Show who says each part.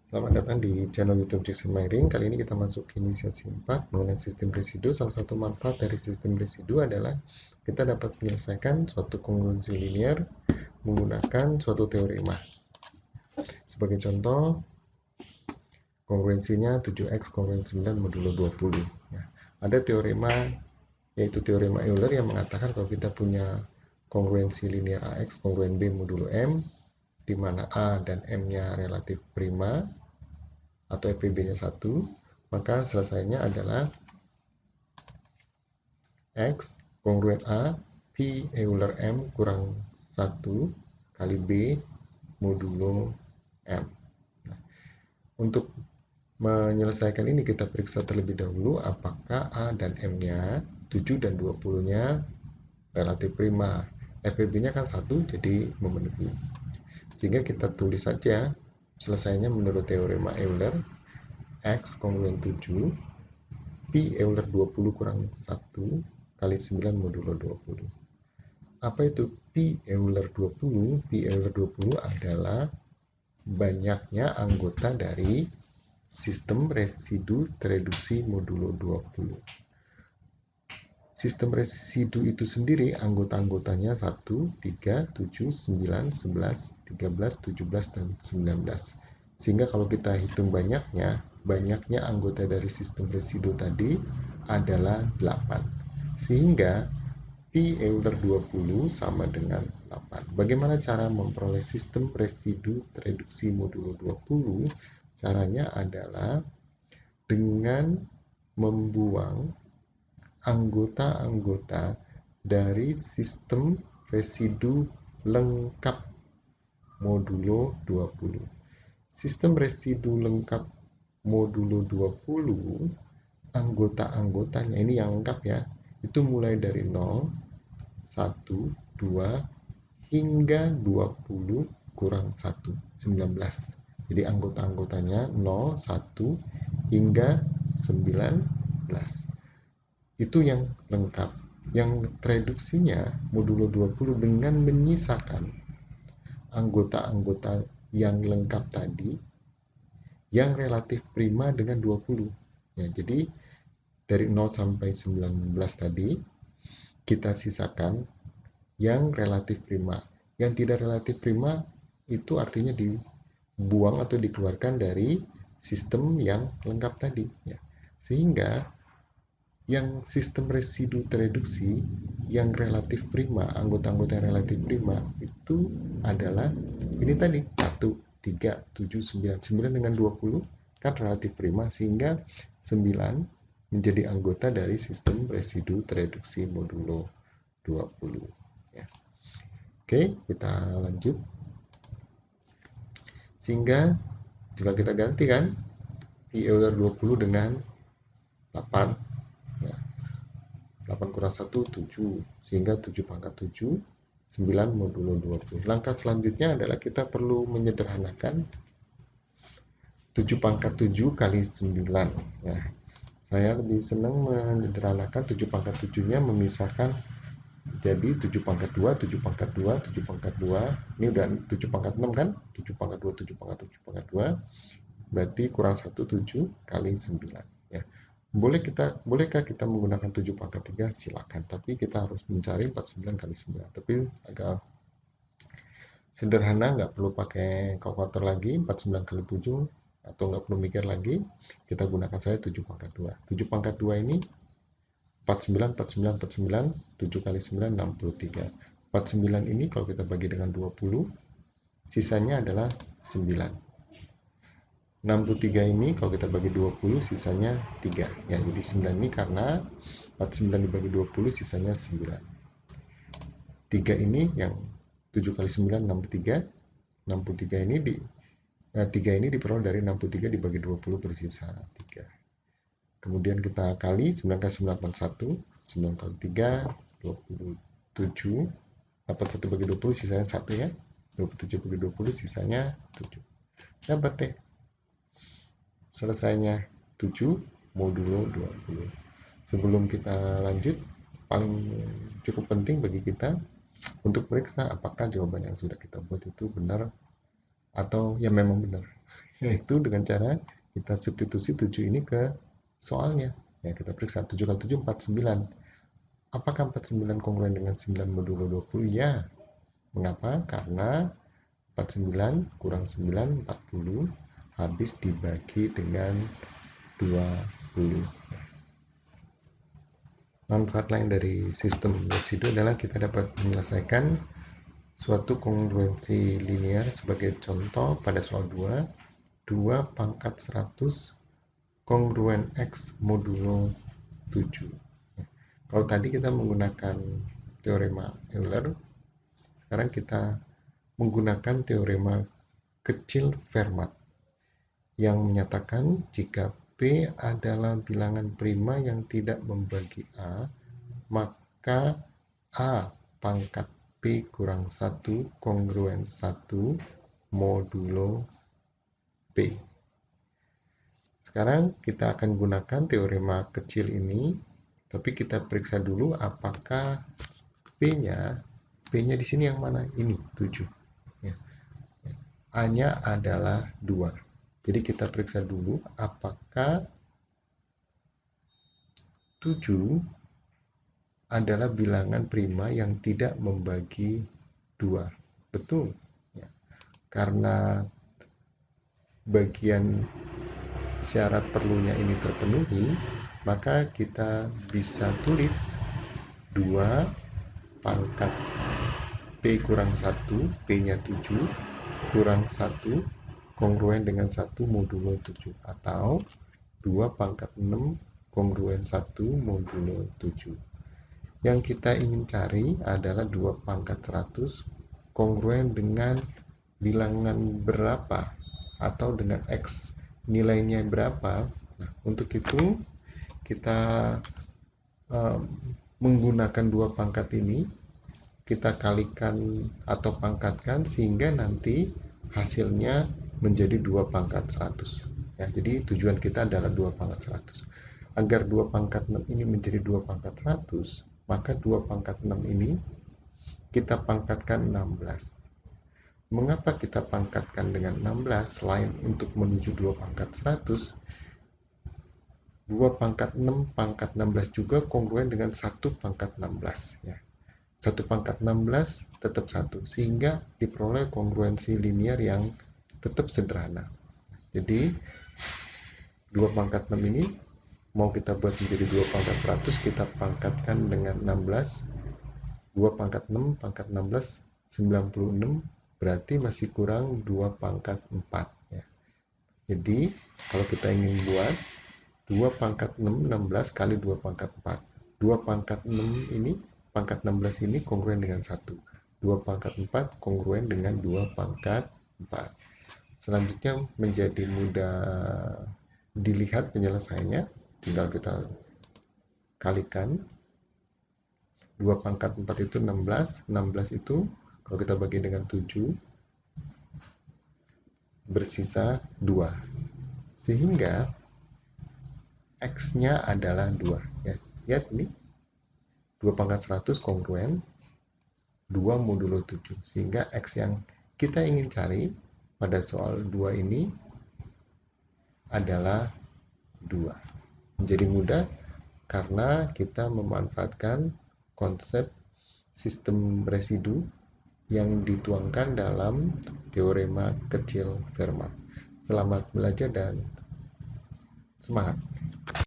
Speaker 1: Selamat datang di channel YouTube Jackson Myring. Kali ini kita masuk ke inisiasi 4 mengenai sistem residu. Salah satu manfaat dari sistem residu adalah kita dapat menyelesaikan suatu kongruensi linear menggunakan suatu teorema. Sebagai contoh, kongruensinya 7x kongruensi 9 modulo 20. Nah, ada teorema yaitu teorema Euler yang mengatakan kalau kita punya kongruensi linear AX kongruen B modulo M, di mana A dan M-nya relatif prima, atau FPB-nya 1, maka selesainya adalah X kongruen A P Euler M kurang 1 kali B modulo M. Nah, untuk menyelesaikan ini kita periksa terlebih dahulu apakah A dan M-nya 7 dan 20-nya relatif prima. FPB-nya kan 1, jadi memenuhi. Sehingga kita tulis saja selesainya menurut teorema Euler X kongruen 7 P Euler 20 kurang 1 kali 9 modulo 20. Apa itu P Euler 20? P Euler 20 adalah banyaknya anggota dari sistem residu tereduksi modulo 20. Sistem residu itu sendiri anggota-anggotanya 1, 3, 7, 9, 11, 13, 17, dan 19. Sehingga kalau kita hitung banyaknya anggota dari sistem residu tadi adalah 8. Sehingga P Euler 20 sama dengan 8. Bagaimana cara memperoleh sistem residu tereduksi modulo 20? Caranya adalah dengan membuang anggota-anggota dari sistem residu lengkap modulo 20. Sistem residu lengkap modulo 20, anggota-anggotanya ini yang lengkap ya, itu mulai dari 0, 1, 2, hingga 20 kurang 1, 19. Jadi anggota-anggotanya 0, 1, hingga 19. Itu yang lengkap. Yang reduksinya modulo 20 dengan menyisakan anggota-anggota yang lengkap tadi yang relatif prima dengan 20. Ya, jadi dari 0 sampai 19 tadi kita sisakan yang relatif prima. Yang tidak relatif prima itu artinya dibuang atau dikeluarkan dari sistem yang lengkap tadi. Ya. Sehingga yang sistem residu tereduksi yang relatif prima, anggota-anggota yang relatif prima itu adalah ini tadi 1, 3, 7, 9. 9 dengan 20 kan relatif prima, sehingga 9 menjadi anggota dari sistem residu tereduksi modulo 20. Ya. Oke, kita lanjut. Sehingga jika kita gantikan P Euler 20 dengan 8, 8 kurang 1, 7. Sehingga 7 pangkat 7, 9 modulo 20. Langkah selanjutnya adalah kita perlu menyederhanakan 7 pangkat 7 kali 9. Ya, saya lebih senang menyederhanakan 7 pangkat 7-nya memisahkan jadi 7 pangkat 2, 7 pangkat 2, 7 pangkat 2. Ini udah 7 pangkat 6 kan? 7 pangkat 2, 7 pangkat 7 pangkat 2. Berarti kurang 1, 7 kali 9. Ya. Bolehkah kita menggunakan 7 pangkat 3? Silakan. Tapi kita harus mencari 49 kali 9. Tapi agak sederhana, nggak perlu pakai kalkulator lagi. 49 kali 7, atau nggak perlu mikir lagi. Kita gunakan saja 7 pangkat 2. 7 pangkat 2 ini 49, 49, 49, 7 kali 9, 63. 49 ini kalau kita bagi dengan 20, sisanya adalah 9. 63 ini kalau kita bagi 20 sisanya 3. Ya, jadi 9 ini karena 49 dibagi 20 sisanya 9. 3 ini yang 7 kali 9 63. 63 ini 3 ini diperoleh dari 63 dibagi 20 bersisa 3. Kemudian kita kali 9 kali 9 81, 9 kali 3 27. Dapat 1 bagi 20 sisanya 1 ya. 27 bagi 20 sisanya 7. Dapat deh. Selesainya 7 modulo 20. Sebelum kita lanjut, paling cukup penting bagi kita untuk periksa apakah jawaban yang sudah kita buat itu benar atau ya memang benar. Yaitu dengan cara kita substitusi 7 ini ke soalnya. Ya, kita periksa 7 kali 7, 49. Apakah 49 kongruen dengan 9 modulo 20? Ya. Mengapa? Karena 49 kurang 9, 40. Habis dibagi dengan 20. Manfaat lain dari sistem residu adalah kita dapat menyelesaikan suatu kongruensi linear. Sebagai contoh pada soal 2 pangkat 100 kongruen X modulo 7. Kalau tadi kita menggunakan teorema Euler, sekarang kita menggunakan teorema kecil Fermat yang menyatakan jika P adalah bilangan prima yang tidak membagi A, maka A pangkat P kurang 1 kongruen 1 modulo P. Sekarang kita akan gunakan teorema kecil ini, tapi kita periksa dulu apakah P-nya di sini yang mana? Ini 7. Ya. A-nya adalah 2. Jadi kita periksa dulu apakah 7 adalah bilangan prima yang tidak membagi 2. Betul. Ya. Karena bagian syarat perlunya ini terpenuhi, maka kita bisa tulis 2 pangkat P kurang 1, P-nya 7, kurang 1, kongruen dengan 1 modulo 7. Atau 2 pangkat 6, kongruen 1 modulo 7. Yang kita ingin cari adalah 2 pangkat 100, kongruen dengan bilangan berapa, atau dengan X nilainya berapa. Nah, untuk itu kita menggunakan 2 pangkat ini, kita kalikan atau pangkatkan sehingga nanti hasilnya menjadi 2 pangkat 100. Ya, jadi tujuan kita adalah 2 pangkat 100. Agar 2 pangkat 6 ini menjadi 2 pangkat 100, maka 2 pangkat 6 ini kita pangkatkan 16. Mengapa kita pangkatkan dengan 16 selain untuk menuju 2 pangkat 100? 2 pangkat 6 pangkat 16 juga kongruen dengan 1 pangkat 16. Ya. 1 pangkat 16 tetap 1, sehingga diperoleh kongruensi linear yang tetap sederhana. Jadi 2 pangkat 6 ini mau kita buat menjadi 2 pangkat 100, kita pangkatkan dengan 16. 2 pangkat 6 pangkat 16 96, berarti masih kurang 2 pangkat 4. Ya. Jadi kalau kita ingin buat 2 pangkat 6, 16 kali 2 pangkat 4. 2 pangkat 6 ini, pangkat 16 ini kongruen dengan 1. 2 pangkat 4 kongruen dengan 2 pangkat 4. Selanjutnya menjadi mudah dilihat penyelesaiannya. Tinggal kita kalikan. 2 pangkat 4 itu 16. 16 itu kalau kita bagi dengan 7, bersisa 2. Sehingga X-nya adalah 2. Ya. Lihat ini. 2 pangkat 100 kongruen 2 modulo 7. Sehingga X yang kita ingin cari pada soal 2 ini adalah 2. Menjadi mudah karena kita memanfaatkan konsep sistem residu yang dituangkan dalam teorema kecil Fermat. Selamat belajar dan semangat!